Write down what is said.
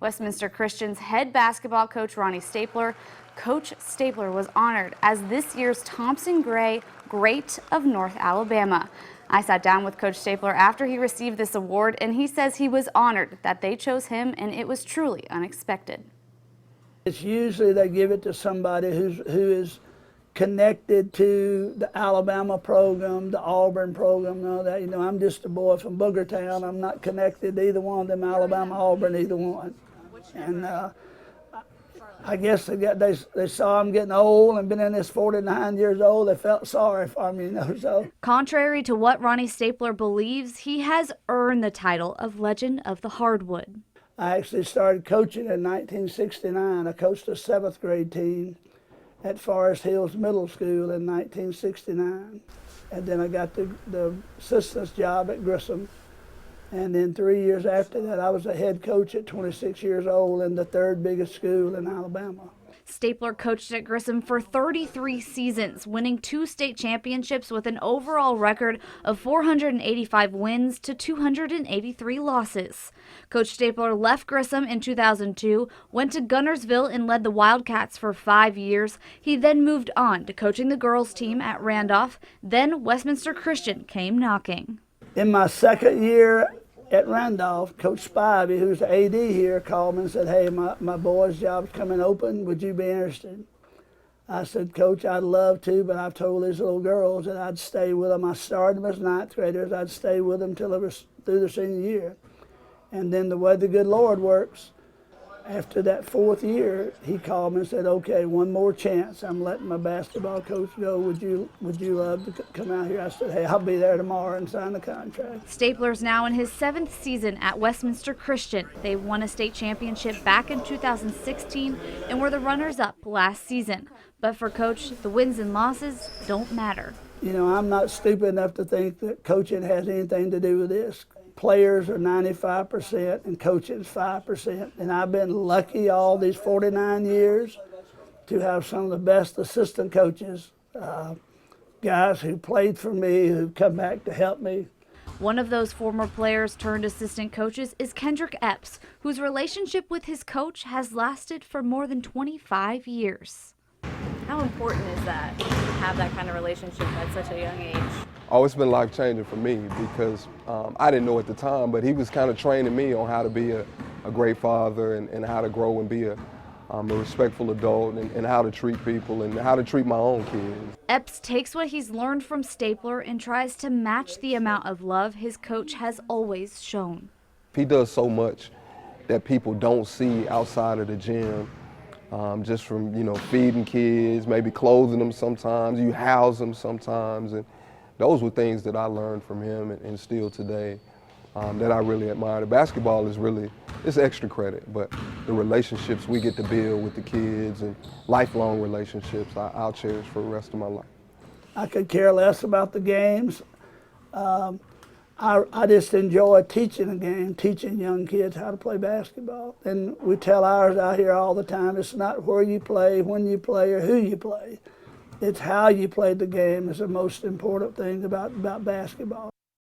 Westminster Christian's head basketball coach, Ronnie Stapler. Coach Stapler was honored as this year's Thompson Gray Great of North Alabama. I sat down with Coach Stapler after he received this award, and he says he was honored that they chose him, and it was truly unexpected. It's usually they give it to somebody who is connected to the Alabama program, the Auburn program, and all that. You know, I'm just a boy from Boogertown. I'm not connected to either one of them, Alabama, Auburn, either one. And I guess they saw I'm getting old and been in this 49 years old. They felt sorry for me, you know. So, contrary to what Ronnie Stapler believes, he has earned the title of Legend of the Hardwood. I actually started coaching in 1969. I coached a 7th grade team at Forest Hills Middle School in 1969. And then I got the assistant's job at Grissom. And then 3 years after that, I was a head coach at 26 years old in the 3rd biggest school in Alabama. Stapler coached at Grissom for 33 seasons, winning 2 state championships with an overall record of 485 wins to 283 losses. Coach Stapler left Grissom in 2002, went to Gunnersville and led the Wildcats for 5 years. He then moved on to coaching the girls team at Randolph. Then Westminster Christian came knocking. In my 2nd year at Randolph, Coach Spivey, who's the AD here, called me and said, "Hey, my boy's job's coming open. Would you be interested?" I said, "Coach, I'd love to, but I've told these little girls that I'd stay with them. I started them as 9th graders. I'd stay with them till they were through their senior year." And then the way the good Lord works, after that 4th year, he called me and said, "Okay, one more chance. I'm letting my basketball coach go. Would you love to come out here?" I said, "Hey, I'll be there tomorrow and sign the contract." Stapler's now in his 7th season at Westminster Christian. They won a state championship back in 2016 and were the runners-up last season. But for Coach, the wins and losses don't matter. You know, I'm not stupid enough to think that coaching has anything to do with this. Players are 95% and coaching is 5%. And I've been lucky all these 49 years to have some of the best assistant coaches, guys who played for me, who've come back to help me. One of those former players turned assistant coaches is Kendrick Epps, whose relationship with his coach has lasted for more than 25 years. How important is that to have that kind of relationship at such a young age? Oh, it's been life-changing for me because I didn't know at the time, but he was kind of training me on how to be a great father and how to grow and be a respectful adult and how to treat people and how to treat my own kids. Epps takes what he's learned from Stapler and tries to match the amount of love his coach has always shown. He does so much that people don't see outside of the gym. Just from, you know, feeding kids, maybe clothing them sometimes, you house them sometimes. And those were things that I learned from him and still today that I really admire. The basketball is really, it's extra credit, but the relationships we get to build with the kids and lifelong relationships, I'll cherish for the rest of my life. I could care less about the games. I just enjoy teaching the game, teaching young kids how to play basketball. And we tell ours out here all the time, it's not where you play, when you play, or who you play. It's how you play the game is the most important thing about basketball.